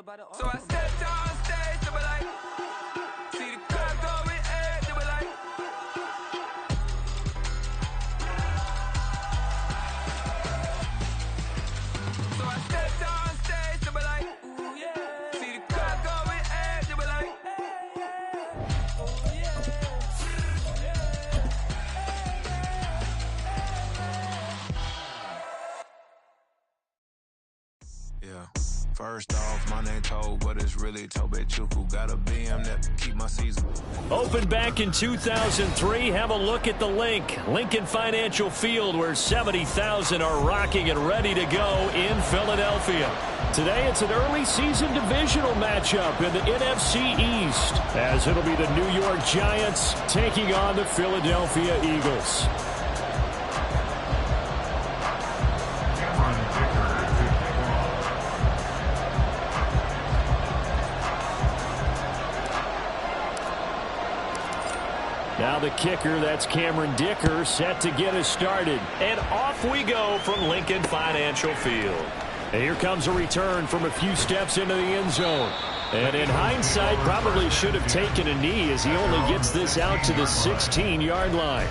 So I stepped on stage, they were like, see the crowd going air, they were like. So I stepped on stage, they were like, ooh yeah. See the crowd going air, they were like, oh yeah. Yeah. First off, my name Tobe, but it's really Tobe Chukwu. Got a BM that keep my season. Opened back in 2003. Have a look at the link. Lincoln Financial Field, where 70,000 are rocking and ready to go in Philadelphia. Today, it's an early season divisional matchup in the NFC East, as it'll be the New York Giants taking on the Philadelphia Eagles. Now the kicker, that's Cameron Dicker, set to get us started. And off we go from Lincoln Financial Field. And here comes a return from a few steps into the end zone. And in hindsight, probably should have taken a knee as he only gets this out to the 16-yard line.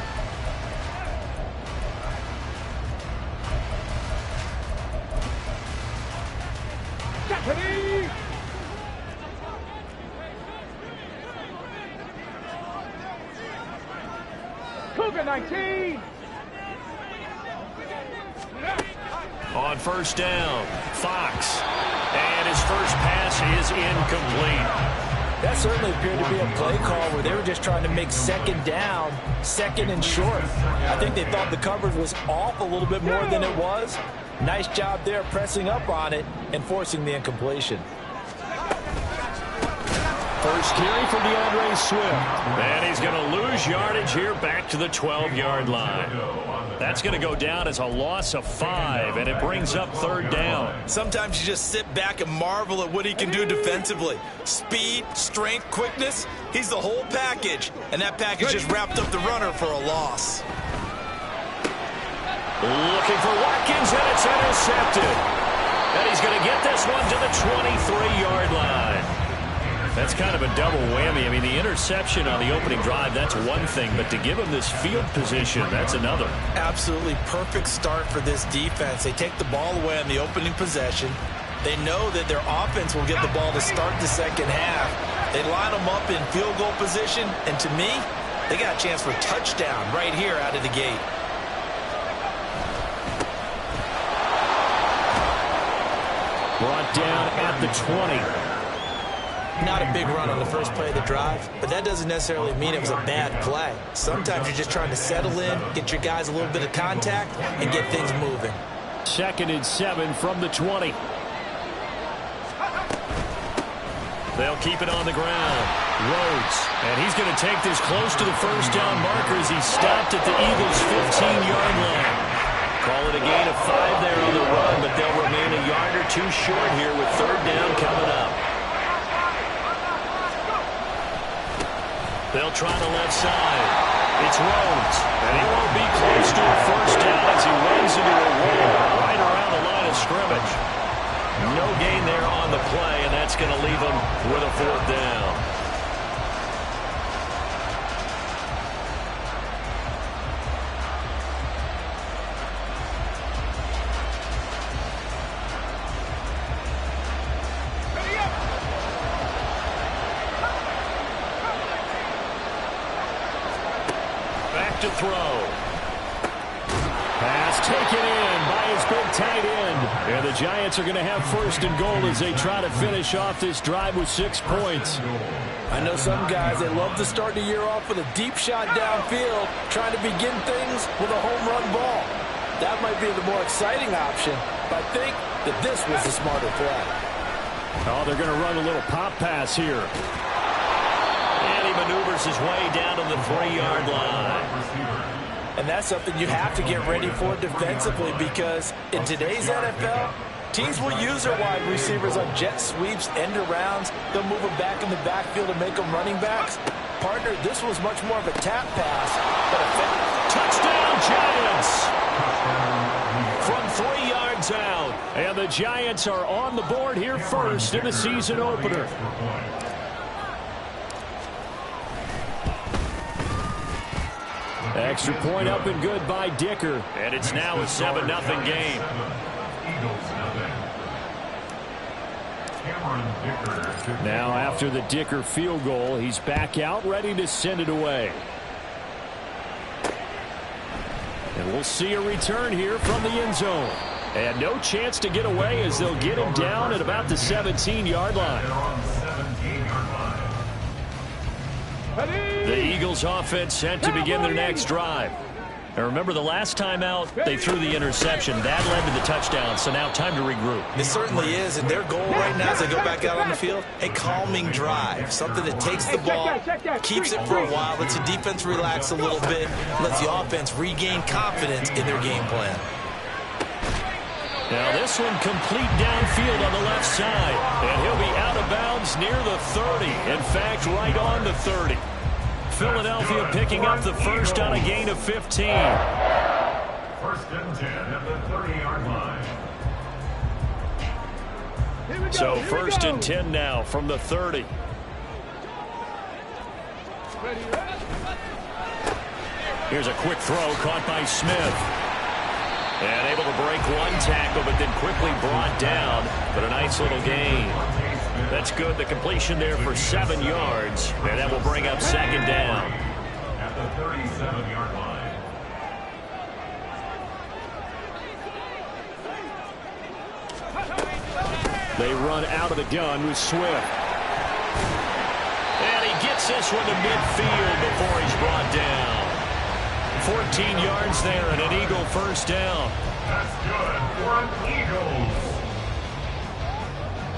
Cougar 19. On first down, Fox. And his first pass is incomplete. That certainly appeared to be a play call where they were just trying to make second down, second and short. I think they thought the coverage was off a little bit more than it was. Nice job there pressing up on it and forcing the incompletion. First carry for DeAndre Swift. And he's going to lose yardage here back to the 12-yard line. That's going to go down as a loss of 5, and it brings up third down. Sometimes you just sit back and marvel at what he can do defensively. Speed, strength, quickness, he's the whole package. And that package just wrapped up the runner for a loss. Looking for Watkins, and it's intercepted. And he's going to get this one to the 23-yard line. That's kind of a double whammy. I mean, the interception on the opening drive, that's one thing, but to give him this field position, that's another. Absolutely perfect start for this defense. They take the ball away on the opening possession. They know that their offense will get the ball to start the second half. They line them up in field goal position, and to me, they got a chance for a touchdown right here out of the gate. Brought down at the 20. Not a big run on the first play of the drive, but that doesn't necessarily mean it was a bad play. Sometimes you're just trying to settle in, get your guys a little bit of contact, and get things moving. 2nd and 7 from the 20. They'll keep it on the ground. Rhodes, and he's going to take this close to the first down marker as he stopped at the Eagles' 15-yard line. Call it a gain of 5 there on the run, but they'll remain a yard or two short here with third down coming up. They'll try the left side. It's Rhodes, and he won't be close to a first down as he runs into a wall right around the line of scrimmage. No gain there on the play, and that's going to leave him with a fourth down. To throw. Pass taken in by his big tight end. And the Giants are going to have first and goal as they try to finish off this drive with 6 points. I know some guys, they love to start the year off with a deep shot downfield, trying to begin things with a home run ball. That might be the more exciting option, but I think that this was the smarter play. Oh, they're going to run a little pop pass here. And he maneuvers his way down to the 3-yard line. And that's something you have to get ready for defensively, because in today's NFL, teams will use their wide receivers on jet sweeps, end arounds. They'll move them back in the backfield and make them running backs. Partner, this was much more of a tap pass. But touchdown, Giants! From 3 yards out. And the Giants are on the board here first in the season opener. Extra point up and good by Dicker. And it's now a 7-0 game. Now after the Dicker field goal, he's back out ready to send it away. And we'll see a return here from the end zone. And no chance to get away as they'll get him down at about the 17-yard line. The Eagles offense set to begin their next drive. Now remember, the last time out, they threw the interception. That led to the touchdown, so now time to regroup. It certainly is, and their goal right now as they go back out on the field, a calming drive, something that takes the ball, keeps it for a while, lets the defense relax a little bit, lets the offense regain confidence in their game plan. Now this one complete downfield on the left side, and he'll be out of bounds near the 30. In fact, right on the 30. Philadelphia picking up the first on a gain of 15. First and 10 at the 30-yard line. So first and 10 now from the 30. Here's a quick throw caught by Smith. And able to break one tackle, but then quickly brought down. But a nice little gain. That's good. The completion there for 7 yards. And that will bring up second down. At the 37-yard line. They run out of the gun with Swift. And he gets this one to midfield before he's brought down. 14 yards there and an Eagle first down. That's good for an Eagles.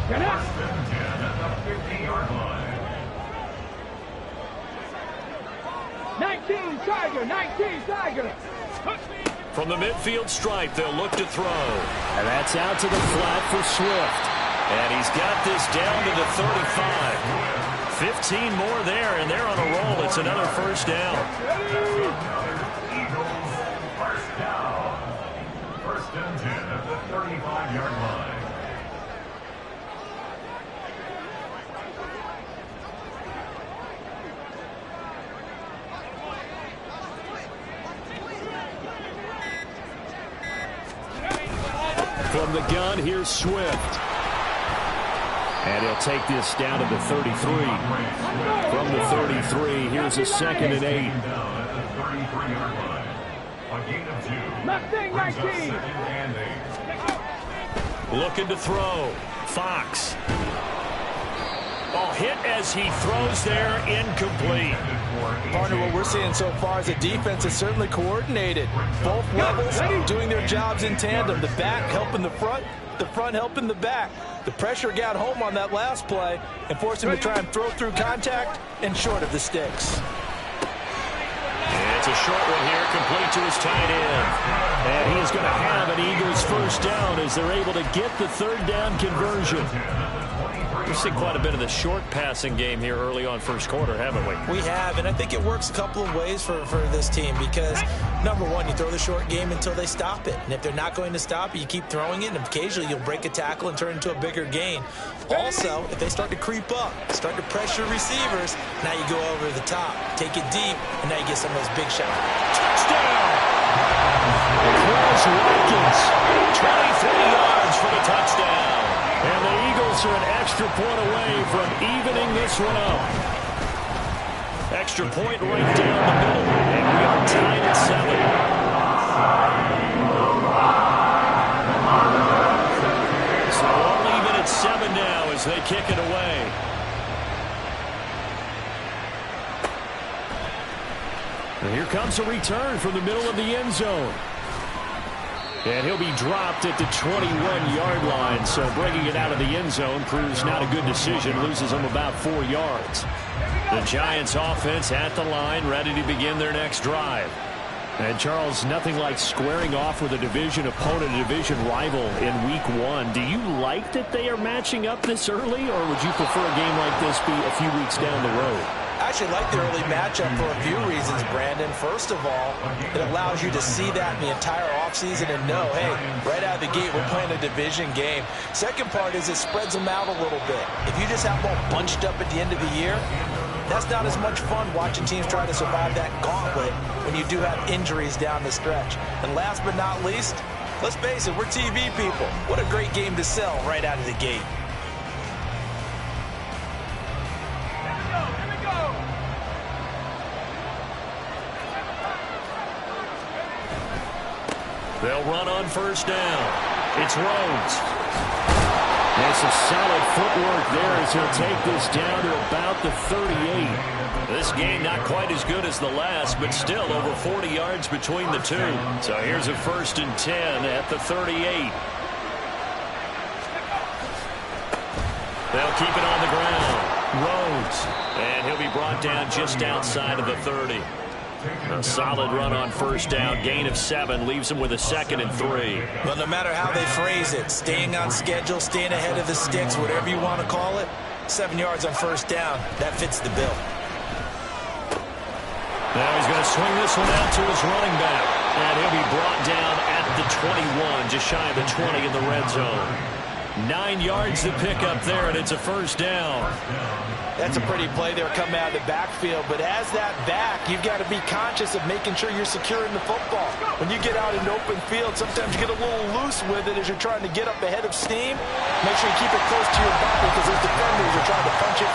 First and 10 at the 50-yard line. 19 Tiger, 19 Tiger. From the midfield stripe, they'll look to throw. And that's out to the flat for Swift. And he's got this down to the 35. 15 more there, and they're on a roll. It's another first down. Eagles, first down. First and 10 at the 35-yard line. From the gun, here's Swift. And he'll take this down to the 33. From the 33, here's a second and 8. Looking to throw. Fox. Ball hit as he throws there, incomplete. Partner, what we're seeing so far is the defense is certainly coordinated. Both levels doing their jobs in tandem. The back helping the front helping the back. The pressure got home on that last play and forced him to try and throw through contact and short of the sticks. It's a short one here, complete to his tight end. And he is going to have an Eagles first down as they're able to get the third down conversion. We've seen quite a bit of the short passing game here early on first quarter, haven't we? We have, and I think it works a couple of ways for this team because, number one, you throw the short game until they stop it. And if they're not going to stop it, you keep throwing it, and occasionally you'll break a tackle and turn it into a bigger gain. Also, if they start to creep up, start to pressure receivers, now you go over the top, take it deep, and now you get some of those big shots. Touchdown! Chris Watkins, 23 yards for the touchdown. And the Eagles are an extra point away from evening this one up. Extra point right down the middle, and we are tied at 7. So only even at 7 now as they kick it away. And here comes a return from the middle of the end zone. And he'll be dropped at the 21-yard line, so bringing it out of the end zone proves not a good decision, loses him about 4 yards. The Giants offense at the line, ready to begin their next drive. And Charles, nothing like squaring off with a division opponent, a division rival in week 1. Do you like that they are matching up this early, or would you prefer a game like this be a few weeks down the road? I actually like the early matchup for a few reasons, Brandon. First of all, it allows you to see that in the entire offseason and know, hey, right out of the gate, we're playing a division game. Second part is it spreads them out a little bit. If you just have them all bunched up at the end of the year, that's not as much fun watching teams try to survive that gauntlet when you do have injuries down the stretch. And last but not least, let's face it, we're TV people. What a great game to sell right out of the gate. They'll run on first down. It's Rhodes. There's some solid footwork there as he'll take this down to about the 38. This game not quite as good as the last, but still over 40 yards between the two. So here's a 1st and 10 at the 38. They'll keep it on the ground. Rhodes. And he'll be brought down just outside of the 30. A solid run on first down. Gain of 7 leaves him with a 2nd and 3. Well, no matter how they phrase it, staying on schedule, staying ahead of the sticks, whatever you want to call it, 7 yards on first down, that fits the bill. Now he's going to swing this one out to his running back. And he'll be brought down at the 21, just shy of the 20 in the red zone. 9 yards to pick up there, and it's a first down. That's a pretty play there coming out of the backfield, but as that back, you've got to be conscious of making sure you're securing the football. When you get out in open field, sometimes you get a little loose with it as you're trying to get up ahead of steam. Make sure you keep it close to your body because those defenders are trying to punch it.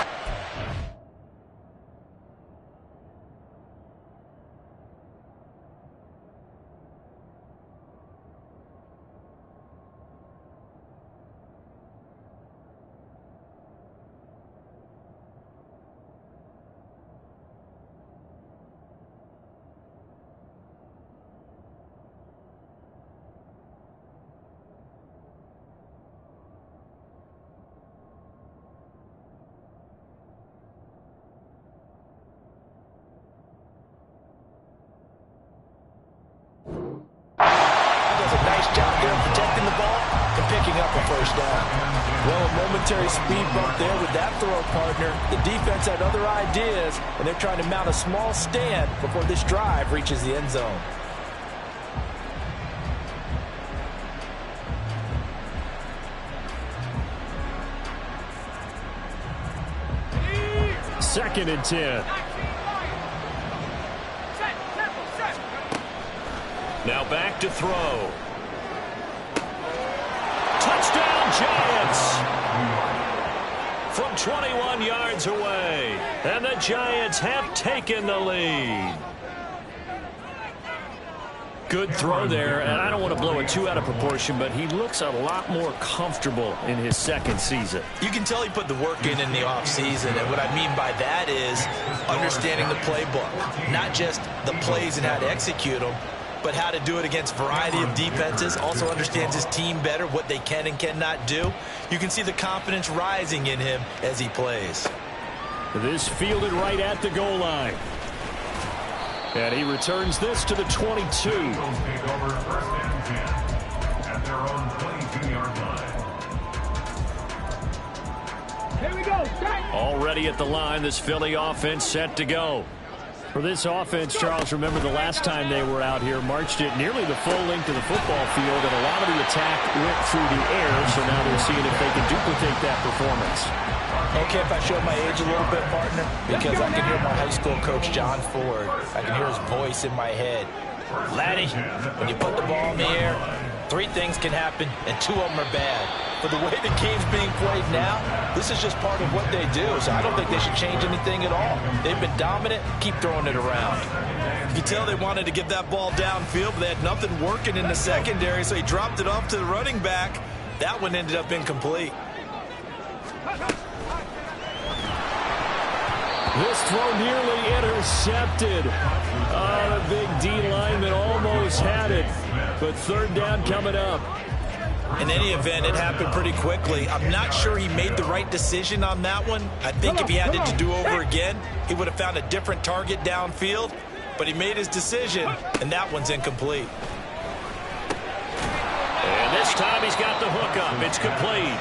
Momentary speed bump there with that throw partner. The defense had other ideas, and they're trying to mount a small stand before this drive reaches the end zone. Second and 10. Now back to throw. Touchdown, Giants! From 21 yards away. And the Giants have taken the lead. Good throw there, and I don't want to blow it too out of proportion, but he looks a lot more comfortable in his second season. You can tell he put the work in the offseason, and what I mean by that is understanding the playbook. Not just the plays and how to execute them, but how to do it against a variety of defenses. Also understands his team better, what they can and cannot do. You can see the confidence rising in him as he plays. This fielded right at the goal line. And he returns this to the 22. Take over 1st and 10 at their own 22-yard line. Here we go. Strike. Already at the line, this Philly offense set to go. For this offense, Charles, remember the last time they were out here, marched it nearly the full length of the football field, and a lot of the attack went through the air, so now they're seeing if they can duplicate that performance. Okay, if I show my age a little bit, partner, because I can hear my high school coach, John Ford. I can hear his voice in my head. Laddie, when you put the ball in the air, 3 things can happen, and 2 of them are bad. But the way the game's being played now, this is just part of what they do, so I don't think they should change anything at all. They've been dominant. Keep throwing it around. You can tell they wanted to get that ball downfield, but they had nothing working in the secondary, so he dropped it off to the running back. That one ended up incomplete. This throw nearly intercepted. The big D lineman almost had it, but 3rd down coming up. In any event, it happened pretty quickly. I'm not sure he made the right decision on that one. I think if he had it to do over again, he would have found a different target downfield, but he made his decision, and that one's incomplete. And this time he's got the hook up. snap. It's complete.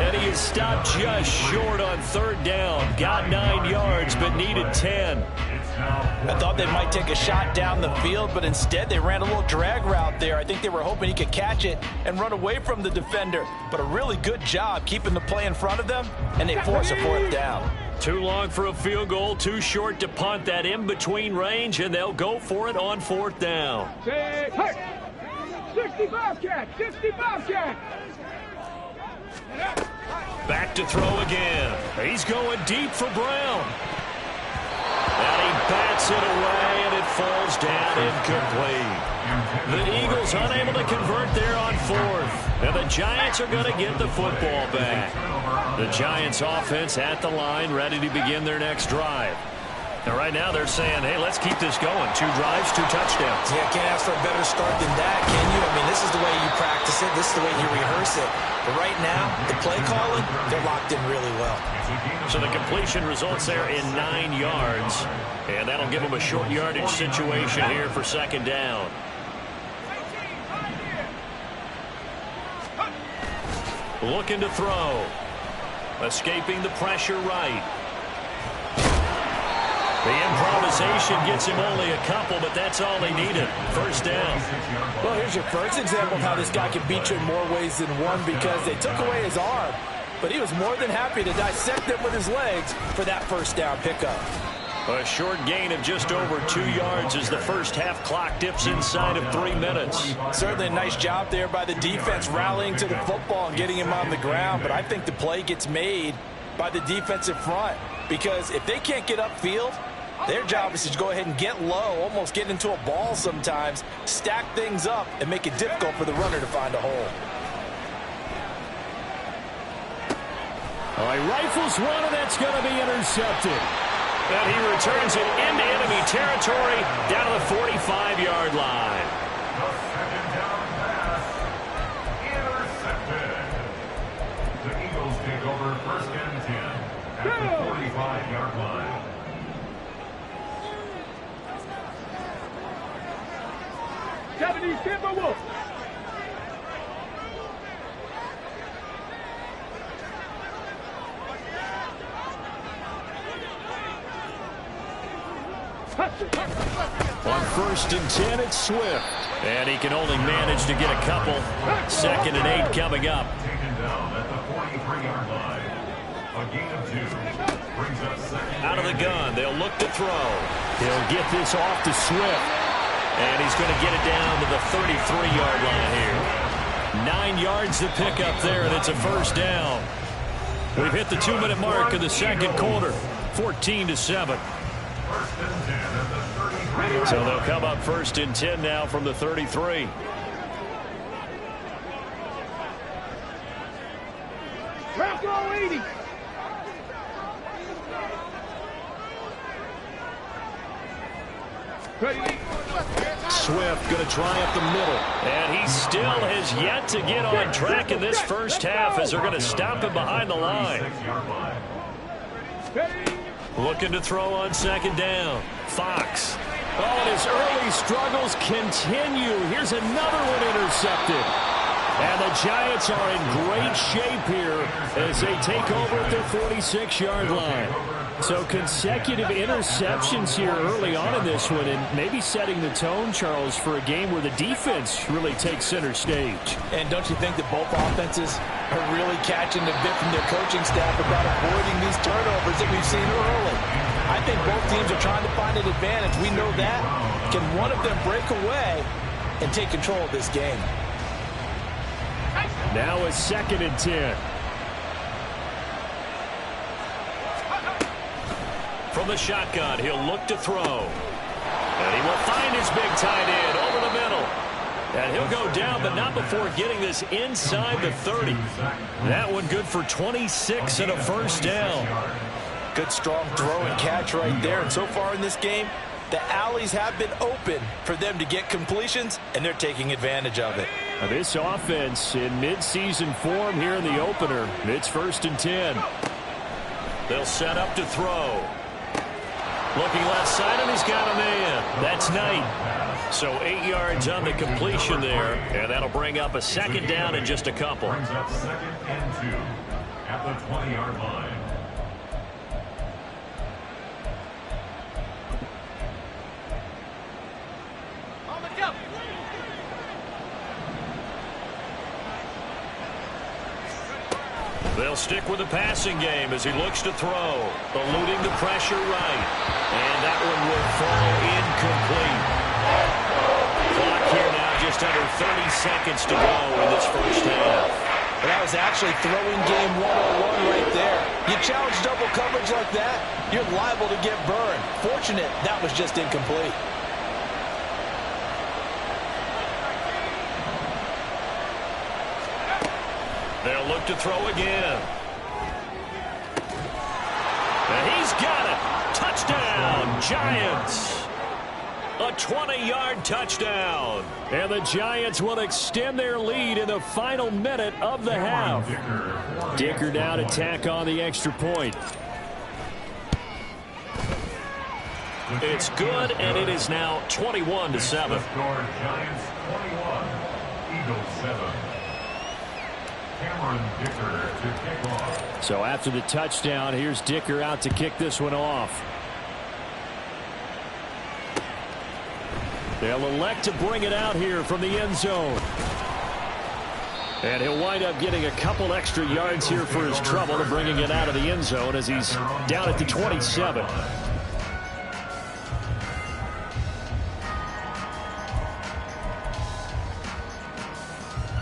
And he is stopped just short on third down. Got 9 yards, but needed 10. I thought they might take a shot down the field, but instead they ran a little drag route there. I think they were hoping he could catch it and run away from the defender. But a really good job keeping the play in front of them, and they force a fourth down. Too long for a field goal, too short to punt. That in-between range, and they'll go for it on fourth down. 65 catch, 65 catch. Back to throw again. He's going deep for Brown. And he bats it away, and it falls down incomplete. The Eagles unable to convert there on fourth. And the Giants are going to get the football back. The Giants offense at the line, ready to begin their next drive. And right now they're saying, hey, let's keep this going. 2 drives, 2 touchdowns. Yeah, can't ask for a better start than that, can you? I mean, this is the way you practice it. This is the way you rehearse it. But right now, the play calling, they're locked in really well. So the completion results there in 9 yards. And that'll give them a short yardage situation here for second down. Looking to throw. Escaping the pressure right. The improvisation gets him only a couple, but that's all he needed. First down. Well, here's your first example of how this guy can beat you in more ways than one, because they took away his arm, but he was more than happy to dissect them with his legs for that first down pickup. A short gain of just over 2 yards as the first half clock dips inside of 3 minutes. Certainly a nice job there by the defense rallying to the football and getting him on the ground, but I think the play gets made by the defensive front, because if they can't get upfield, their job is to go ahead and get low, almost get into a ball sometimes, stack things up, and make it difficult for the runner to find a hole. All right, rifles one, and that's going to be intercepted. And he returns it into enemy territory down to the 45-yard line. The second down pass, intercepted. The Eagles take over first and 10 at the 45-yard line. Timberwolves. On first and 10, it's Swift. And he can only manage to get a couple. Second and 8 coming up. Taken down at the 43-yard line. A gain of 2 brings up second. Out of the gun, they'll look to throw. He'll get this off to Swift. And he's going to get it down to the 33-yard line here. 9 yards to pick up there, and it's a first down. We've hit the 2-minute mark of the second quarter. 14-7. So they'll come up first and 10 now from the 33. Bronco 80. Swift going to try up the middle. And he still has yet to get on track in this first half as they're going to stop him behind the line. Looking to throw on second down. Fox. Oh, and his early struggles continue. Here's another one intercepted. And the Giants are in great shape here as they take over at their 46-yard line. So consecutive interceptions here early on in this one, and maybe setting the tone, Charles, for a game where the defense really takes center stage. And don't you think that both offenses are really catching the bit from their coaching staff about avoiding these turnovers that we've seen early? I think both teams are trying to find an advantage. We know that. Can one of them break away and take control of this game? Now a second and 10. From the shotgun, he'll look to throw. And he will find his big tight end over the middle. And he'll go down, but not before getting this inside the 30. That one good for 26 and a first down. Good strong throw and catch right there. And so far in this game, the alleys have been open for them to get completions, and they're taking advantage of it. Now this offense in mid-season form here in the opener. It's first and 10. They'll set up to throw. Looking left side, and he's got a man. That's Knight. So 8 yards on the completion there, and that'll bring up a second down in just a couple. Brings up 2nd and 2 at the 20-yard line. They'll stick with the passing game as he looks to throw, eluding the pressure right. And that one will fall incomplete. Clock here now just under 30 seconds to go in this first half. Well, that was actually throwing game 101 right there. You challenge double coverage like that, you're liable to get burned. Fortunate that was just incomplete. They'll look to throw again. And he's got it. Touchdown, Giants. A 20-yard touchdown. And the Giants will extend their lead in the final minute of the half. Dicker now to tack on the extra point. It's good, and it is now 21-7. Giants 21, Eagles 7. Cameron Dicker to kick off. So after the touchdown, here's Dicker out to kick this one off. They'll elect to bring it out here from the end zone. And he'll wind up getting a couple extra yards here for his trouble to bringing it out of the end zone as he's down at the 27.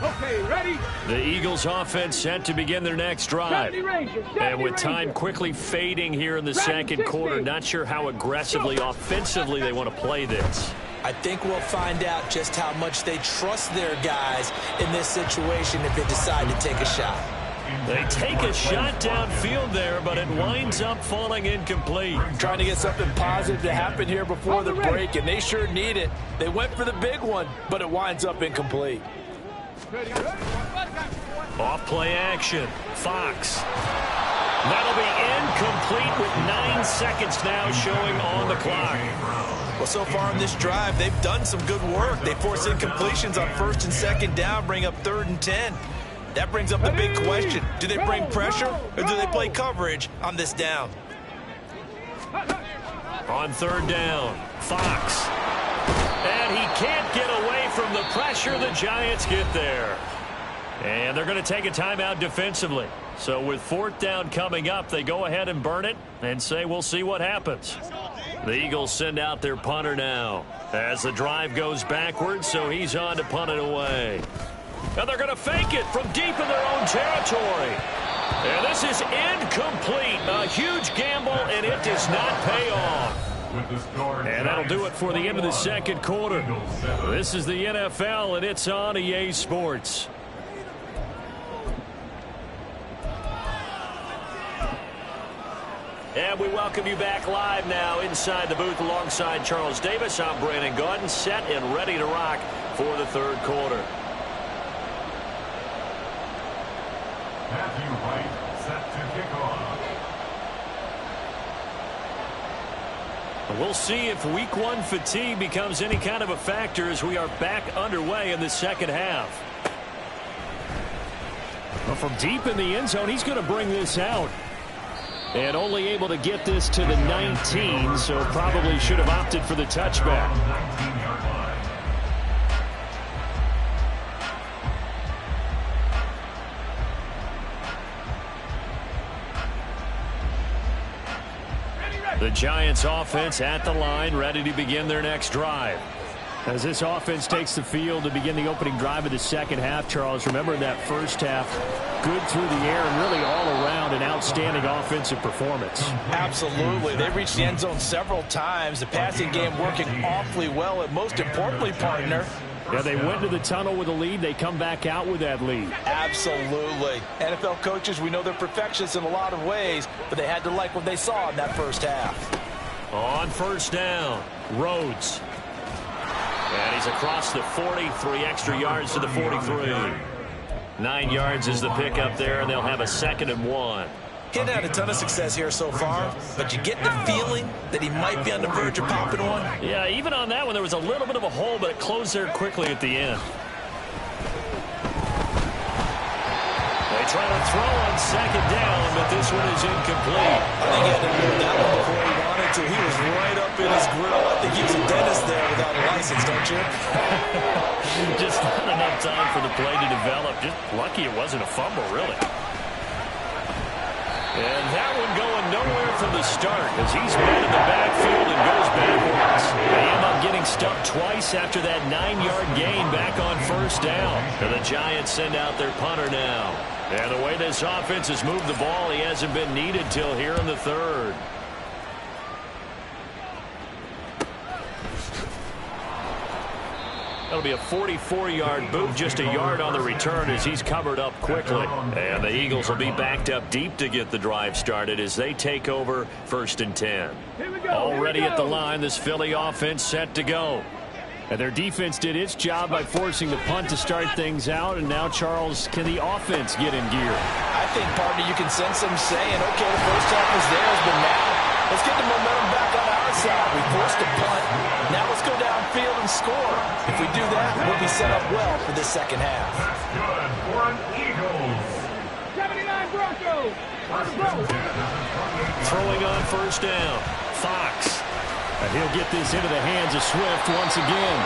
Okay, ready? The Eagles offense set to begin their next drive. And with time quickly fading here in the second quarter, not sure how aggressively, offensively they want to play this. I think we'll find out just how much they trust their guys in this situation if they decide to take a shot. They take a shot downfield there, but it winds up falling incomplete. Trying to get something positive to happen here before the break, and they sure need it. They went for the big one, but it winds up incomplete. Off play action. Fox. That'll be incomplete with 9 seconds now showing on the clock. Well, so far in this drive, they've done some good work. They force incompletions on 1st and 2nd down, bring up 3rd and 10. That brings up the big question. Do they bring pressure or do they play coverage on this down? On 3rd down, Fox. And he can't get away from the pressure. The Giants get there. And they're going to take a timeout defensively. So with 4th down coming up, they go ahead and burn it and say we'll see what happens. The Eagles send out their punter now as the drive goes backwards, so he's on to punt it away. And they're going to fake it from deep in their own territory. And this is incomplete. A huge gamble, and it does not pay off. And that'll do it for the end of the second quarter. This is the NFL, and it's on EA Sports. And we welcome you back live now inside the booth alongside Charles Davis. I'm Brandon Gaudin, set and ready to rock for the third quarter. Matthew White set to kick off. We'll see if week 1 fatigue becomes any kind of a factor as we are back underway in the second half. Well, from deep in the end zone, he's going to bring this out. And only able to get this to the 19, so probably should have opted for the touchback. 19-yard line. The Giants offense at the line, ready to begin their next drive. As this offense takes the field to begin the opening drive of the second half, Charles, remember that first half, good through the air and really all around an outstanding offensive performance. Absolutely. They reached the end zone several times. The passing game working awfully well, and most importantly, partner, yeah, they went to the tunnel with a lead. They come back out with that lead. Absolutely. NFL coaches, we know they're perfectionists in a lot of ways, but they had to like what they saw in that first half. On 1st down, Rhodes. And he's across the 40, 3 extra yards to the 43. 9 yards is the pickup there, and they'll have a 2nd and 1. He hadn't had a ton of success here so far, but you get the feeling that he might be on the verge of popping one. Yeah, even on that one, there was a little bit of a hole, but it closed there quickly at the end. They try to throw on second down, but this one is incomplete. I think he had to move that one before he wanted to. He was right up in his grill. I think he was a dentist there without a license, don't you? Just not enough time for the play to develop. Just lucky it wasn't a fumble, really. And that one going nowhere from the start as he's met in the backfield and goes backwards. They end up getting stuck twice after that 9-yard gain back on first down. And the Giants send out their punter now. And the way this offense has moved the ball, he hasn't been needed till here in the third. That'll be a 44-yard boot, just a yard on the return as he's covered up quickly. And the Eagles will be backed up deep to get the drive started as they take over 1st and 10. Already at the line, this Philly offense set to go. And their defense did its job by forcing the punt to start things out. And now, Charles, can the offense get in gear? I think, partner, you can sense them saying, okay, the first half is theirs, but now let's get the momentum back on our side. We forced a punt. Now let's go downfield and score. If we do that, we'll be set up well for this second half. Good for an Eagles. 79 Broncos. Throwing on first down. Fox. And he'll get this into the hands of Swift once again.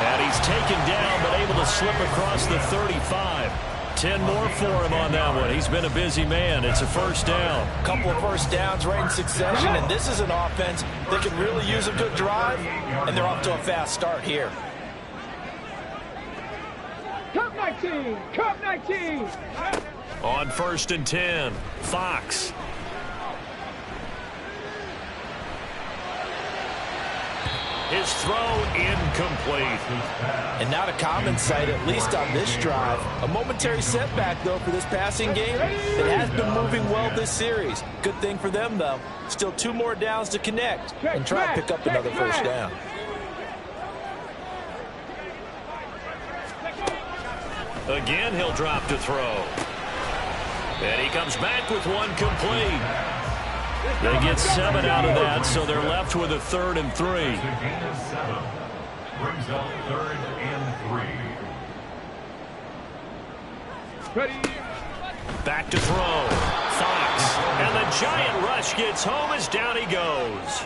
And he's taken down but able to slip across the 35. 10 more for him on that one. He's been a busy man. It's a first down. Couple of first downs right in succession, and this is an offense that can really use a good drive, and they're off to a fast start here. Cup 19. Cup 19. On 1st and 10, Fox. His throw incomplete. And not a common sight, at least on this drive. A momentary setback, though, for this passing game that has been moving well this series. Good thing for them, though. Still 2 more downs to connect and try to pick up another first down. Again, he'll drop to throw. And he comes back with one complete. They get 7 out of that, so they're left with a 3rd and 3. It's a gain of 7. Brings up 3rd and 3. Ready. Back to throw. Fox. And the giant rush gets home as down he goes.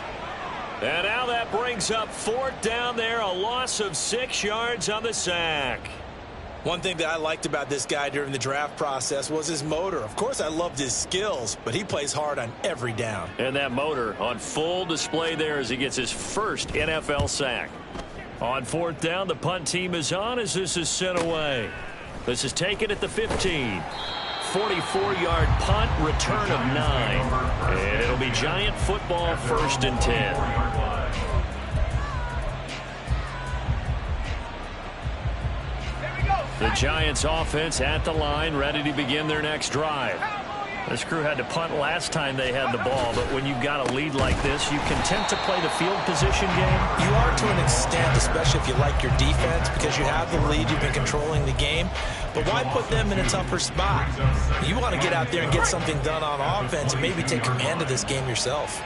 And now that brings up 4th down there, a loss of 6 yards on the sack. One thing that I liked about this guy during the draft process was his motor. Of course, I loved his skills, but he plays hard on every down. And that motor on full display there as he gets his first NFL sack. On 4th down, the punt team is on as this is sent away. This is taken at the 15. 44-yard punt, return of 9. And it'll be Giant football, 1st and 10. The Giants offense at the line, ready to begin their next drive. This crew had to punt last time they had the ball, but when you've got a lead like this, you content to play the field position game? You are to an extent, especially if you like your defense, because you have the lead, you've been controlling the game. But why put them in a tougher spot? You want to get out there and get something done on offense and maybe take command of this game yourself.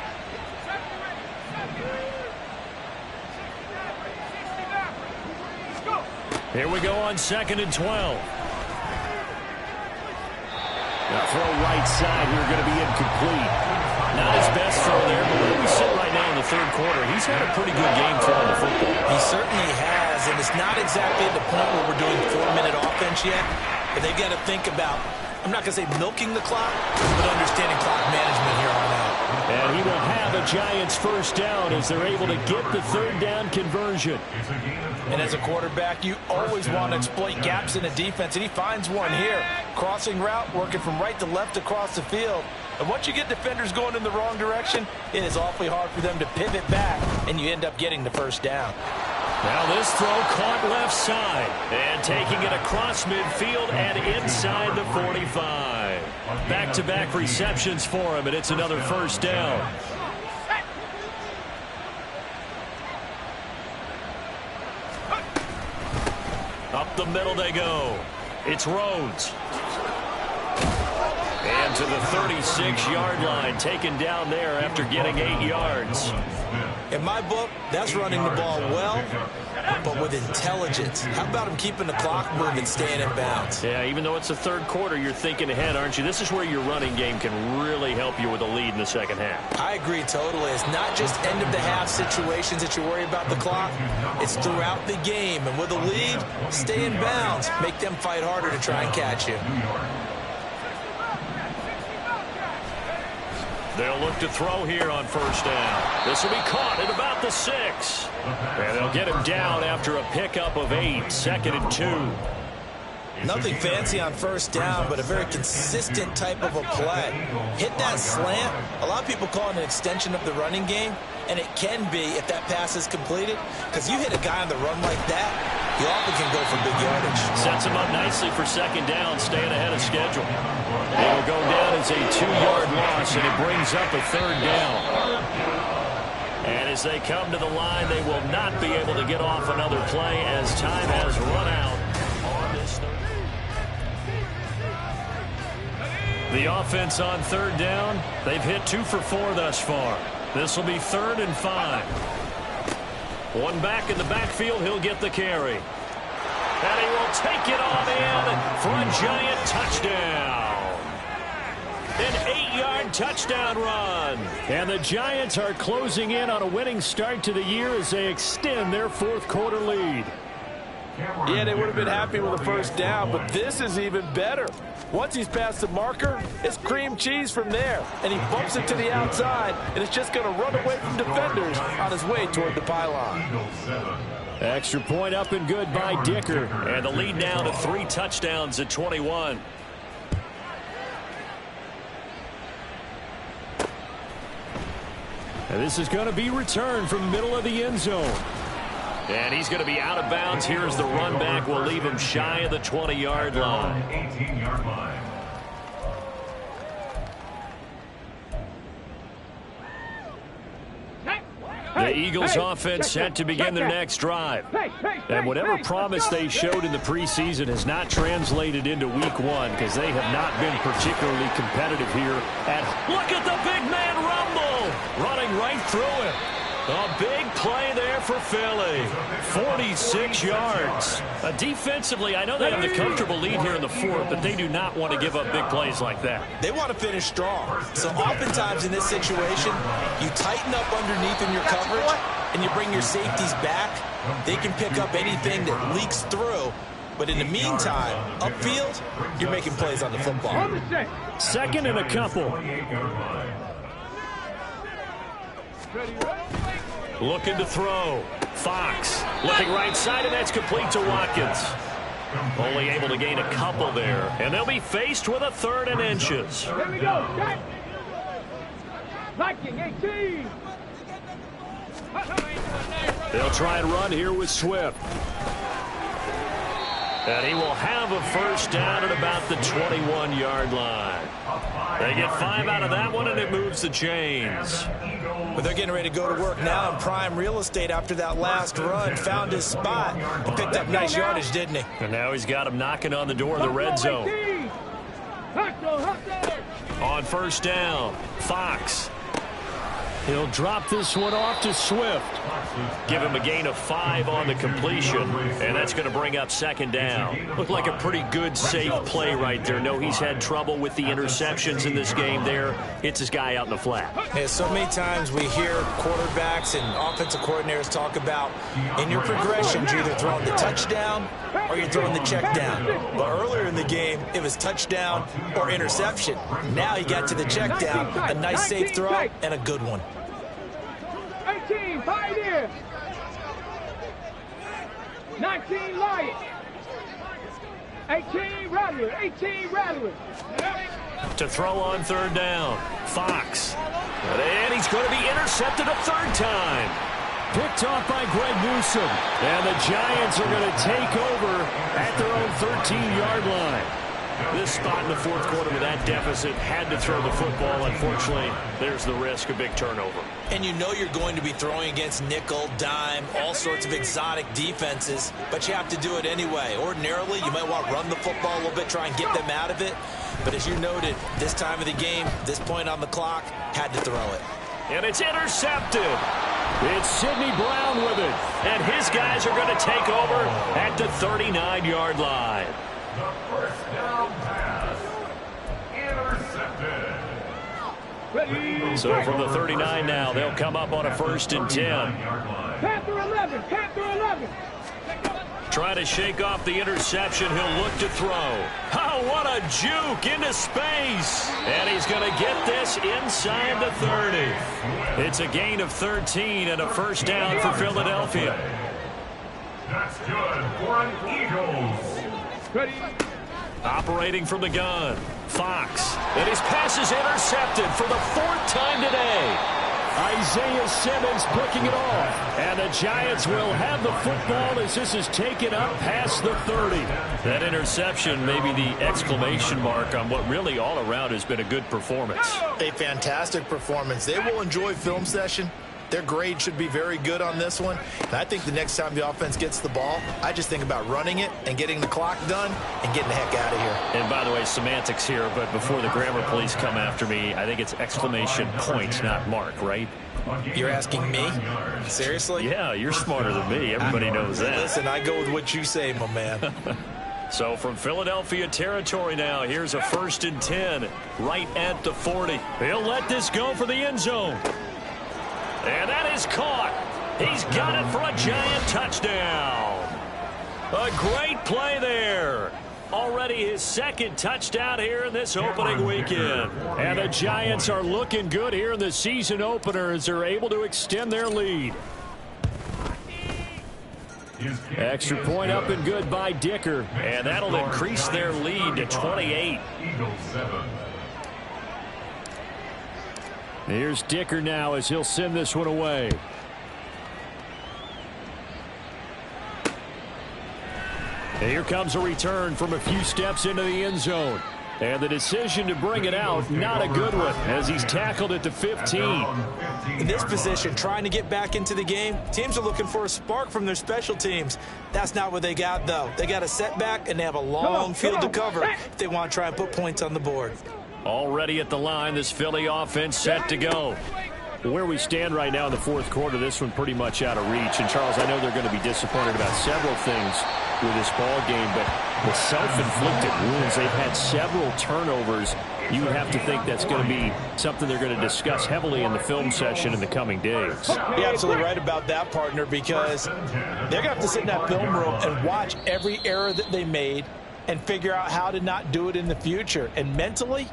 Here we go on 2nd and 12. That throw right side here going to be incomplete. Not his best throw there, but where we sit right now in the 3rd quarter, he's had a pretty good game throwing the football. He certainly has, and it's not exactly at the point where we're doing 4-minute offense yet, but they've got to think about, I'm not going to say milking the clock, but understanding clock management here on out. And he will have a Giants first down as they're able to get the 3rd down conversion. And as a quarterback, you always want to exploit gaps in a defense, and he finds one here. Crossing route, working from right to left across the field. And once you get defenders going in the wrong direction, it is awfully hard for them to pivot back, and you end up getting the first down. Now this throw caught left side. And taking it across midfield and inside the 45. Back-to-back receptions for him, and it's another first down. Up the middle they go. It's Rhodes. And to the 36-yard line, taken down there after getting 8 yards. In my book, that's running the ball well, but with intelligence. How about him keeping the clock moving, staying in bounds? Yeah, even though it's the third quarter, you're thinking ahead, aren't you? This is where your running game can really help you with a lead in the second half. I agree totally. It's not just end-of-the-half situations that you worry about the clock. It's throughout the game. And with a lead, stay in bounds. Make them fight harder to try and catch you. They'll look to throw here on first down. This will be caught at about the 6. And they'll get him down after a pickup of 8, 2nd and 2. Nothing fancy on first down, but a very consistent type of a play. Hit that slant. A lot of people call it an extension of the running game, and it can be if that pass is completed, because you hit a guy on the run like that, he often can go for big yardage. Sets him up nicely for second down, staying ahead of schedule. It will go down as a 2-yard loss, and it brings up a third down. And as they come to the line, they will not be able to get off another play as time has run out on this third. The offense on third down, they've hit 2 for 4 thus far. This will be 3rd and 5. One back in the backfield, he'll get the carry. And he will take it on in for a giant touchdown. An 8-yard touchdown run. And the Giants are closing in on a winning start to the year as they extend their fourth quarter lead. Yeah, they would have been happy with a first down, but this is even better. Once he's past the marker, it's cream cheese from there. And he bumps it to the outside, and it's just going to run away from defenders on his way toward the pylon. Extra point up and good by Dicker. And the lead now to 3 touchdowns at 21. And this is going to be returned from the middle of the end zone. And he's going to be out of bounds. Here's the run back. We'll leave him shy of the 20-yard line. 18-yard line. The Eagles offense set to begin their next drive. And whatever promise they showed in the preseason has not translated into week 1 because they have not been particularly competitive here. Look at the big man rumble running right through him. A big play there for Philly. 46 yards. Defensively, I know they have the comfortable lead here in the 4th, but they do not want to give up big plays like that. They want to finish strong. So oftentimes in this situation, you tighten up underneath in your coverage, and you bring your safeties back. They can pick up anything that leaks through. But in the meantime, upfield, you're making plays on the football. 2nd and a couple. Looking to throw. Fox looking right side, and that's complete to Watkins. Only able to gain a couple there. And they'll be faced with a 3rd and inches. Here we go. Set. Viking 18. They'll try and run here with Swift. And he will have a first down at about the 21-yard line. They get 5 out of that one, and it moves the chains. But they're getting ready to go to work now in prime real estate after that last run. Found his spot and picked up nice yardage, didn't he? And now he's got him knocking on the door of the red zone. On first down, Fox. He'll drop this one off to Swift. Give him a gain of 5 on the completion, and that's going to bring up 2nd down. Looked like a pretty good, safe play right there. No, he's had trouble with the interceptions in this game there. Hits his guy out in the flat. Yeah, so many times we hear quarterbacks and offensive coordinators talk about in your progressions, you're either throwing the touchdown or you're throwing the check down. But earlier in the game, it was touchdown or interception. Now he got to the check down, a nice safe throw, and a good one. 18, Pioneer. 19, Lion. 18, Rattler. 18, Rattler. To throw on 3rd down, Fox. And he's going to be intercepted a 3rd time. Picked off by Greg Newsome. And the Giants are going to take over at their own 13-yard line. This spot in the 4th quarter with that deficit, had to throw the football. Unfortunately, there's the risk of big turnover. And you know you're going to be throwing against nickel, dime, all sorts of exotic defenses, but you have to do it anyway. Ordinarily, you might want to run the football a little bit, try and get them out of it. But as you noted, this time of the game, this point on the clock, had to throw it. And it's intercepted. It's Sidney Brown with it. And his guys are going to take over at the 39-yard line. The first down pass. Intercepted. So from the 39 now, they'll come up on a 1st and 10. Panther 11, Panther 11. Trying to shake off the interception. He'll look to throw. Oh, what a juke into space. And he's going to get this inside the 30. It's a gain of 13 and a 1st down for Philadelphia. That's good for an Eagles. Ready. Operating from the gun, Fox. And his pass is intercepted for the 4th time today. Isaiah Simmons picking it off. And the Giants will have the football as this is taken up past the 30. That interception may be the exclamation mark on what really all around has been a good performance. A fantastic performance. They will enjoy film session. Their grade should be very good on this one. And I think the next time the offense gets the ball, I just think about running it and getting the clock done and getting the heck out of here. And by the way, semantics here, but before the grammar police come after me, I think it's exclamation point, not mark, right? You're asking me? Seriously? Yeah, you're smarter than me. Everybody knows that. Listen, I go with what you say, my man. So from Philadelphia territory now, here's a 1st and 10 right at the 40. He'll let this go for the end zone. And that is caught. He's got it for a Giant touchdown. A great play there. Already his 2nd touchdown here in this opening weekend. And the Giants are looking good here in the season opener as they're able to extend their lead. Extra point up and good by Dicker. And that'll increase their lead to 28. Eagles 7. Here's Dicker now as he'll send this one away. And here comes a return from a few steps into the end zone. And the decision to bring it out, not a good one, as he's tackled at the 15. In this position, trying to get back into the game, teams are looking for a spark from their special teams. That's not what they got, though. They got a setback, and they have a long field to cover if they want to try and put points on the board. Already at the line, this Philly offense set to go. Where we stand right now in the 4th quarter, this one pretty much out of reach. And, Charles, I know they're going to be disappointed about several things with this ball game, but the self-inflicted wounds, they've had several turnovers. You would have to think that's going to be something they're going to discuss heavily in the film session in the coming days. You're absolutely right about that, partner, because they're going to have to sit in that film room and watch every error that they made and figure out how to not do it in the future. And mentally,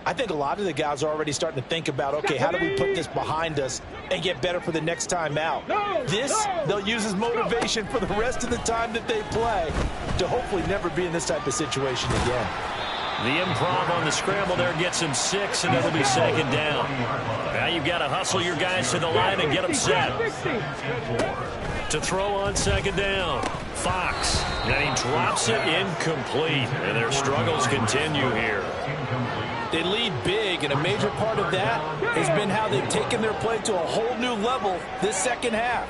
I think a lot of the guys are already starting to think about, okay, how do we put this behind us and get better for the next time out? This, they'll use as motivation for the rest of the time that they play to hopefully never be in this type of situation again. The improv on the scramble there gets him 6, and it'll be 2nd down. Now you've got to hustle your guys to the line and get them set. To throw on 2nd down, Fox. And he drops it incomplete, and their struggles continue here. They lead big, and a major part of that has been how they've taken their play to a whole new level this 2nd half.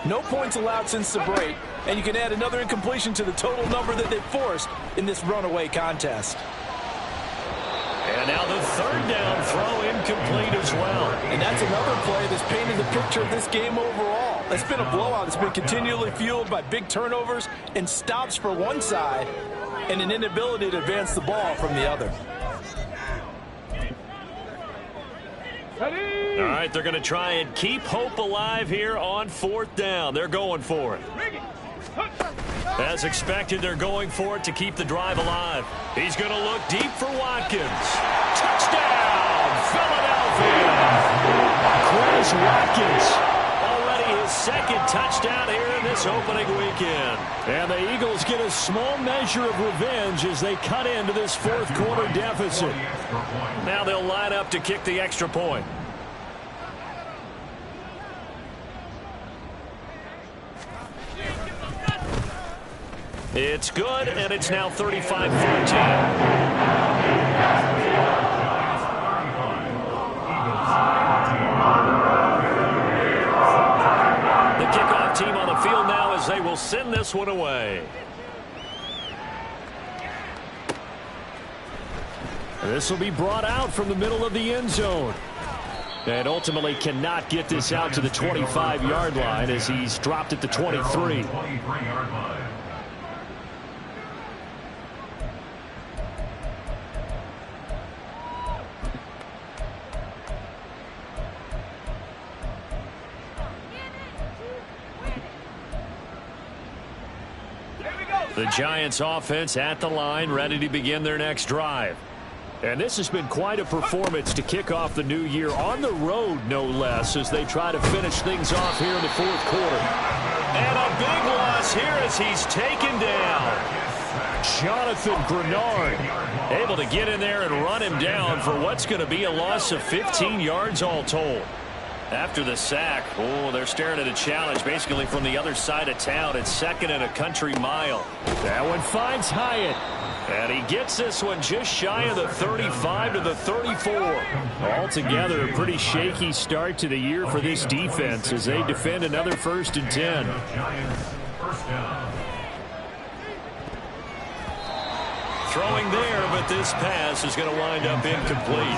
No points allowed since the break, and you can add another incompletion to the total number that they've forced in this runaway contest. And now the 3rd down throw incomplete as well. And that's another play that's painted the picture of this game overall. It's been a blowout. It's been continually fueled by big turnovers and stops for one side and an inability to advance the ball from the other. All right, they're going to try and keep hope alive here on 4th down. They're going for it. As expected, they're going for it to keep the drive alive. He's going to look deep for Watkins. Touchdown, Philadelphia! Chris Watkins. Already his 2nd touchdown here in this opening weekend. And the Eagles get a small measure of revenge as they cut into this 4th quarter deficit. Now they'll line up to kick the extra point. It's good, and it's now 35-14. The kickoff team on the field now as they will send this one away. This will be brought out from the middle of the end zone. And ultimately cannot get this out to the 25-yard line as he's dropped at the 23. 23-yard line. The Giants offense at the line, ready to begin their next drive. And this has been quite a performance to kick off the new year on the road, no less, as they try to finish things off here in the fourth quarter. And a big loss here as he's taken down. Jonathan Grenard able to get in there and run him down for what's going to be a loss of 15 yards all told. After the sack, they're staring at a challenge basically from the other side of town. It's 2nd and a country mile. That one finds Hyatt. And he gets this one just shy of the 35 to the 34. Altogether, a pretty shaky start to the year for this defense as they defend another 1st and 10. Giants, first down. Throwing there, but this pass is going to wind up incomplete.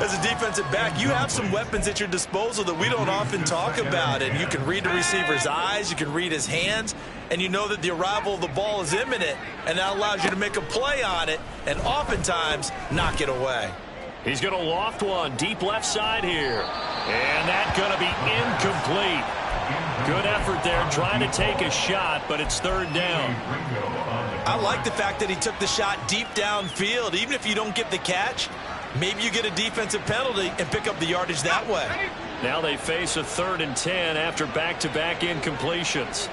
As a defensive back, you have some weapons at your disposal that we don't often talk about. And you can read the receiver's eyes, you can read his hands, and you know that the arrival of the ball is imminent, and that allows you to make a play on it and oftentimes knock it away. He's going to loft one deep left side here. And that's going to be incomplete. Good effort there trying to take a shot, but it's 3rd down. I like the fact that he took the shot deep downfield. Even if you don't get the catch, maybe you get a defensive penalty and pick up the yardage that way. Now they face a 3rd and 10 after back-to-back incompletions.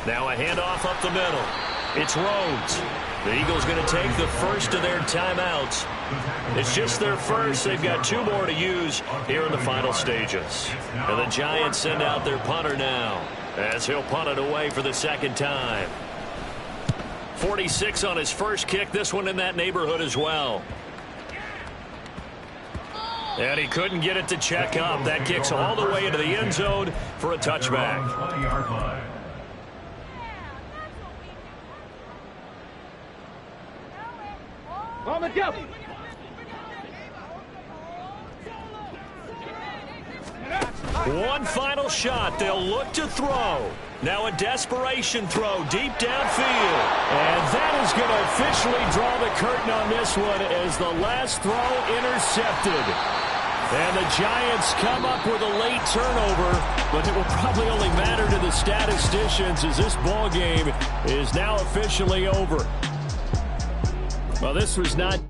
Now a handoff up the middle. It's Rhodes. The Eagles going to take the first of their timeouts. It's just their first. They've got 2 more to use here in the final stages. And the Giants send out their punter now as he'll punt it away for the 2nd time. 46 on his first kick. This one in that neighborhood as well. And he couldn't get it to check up. That kicks all the way into the end zone for a touchback. 20-yard line. On the jump. One final shot. They'll look to throw. Now a desperation throw deep downfield. And that is going to officially draw the curtain on this one as the last throw intercepted. And the Giants come up with a late turnover, but it will probably only matter to the statisticians as this ball game is now officially over. Well, this was not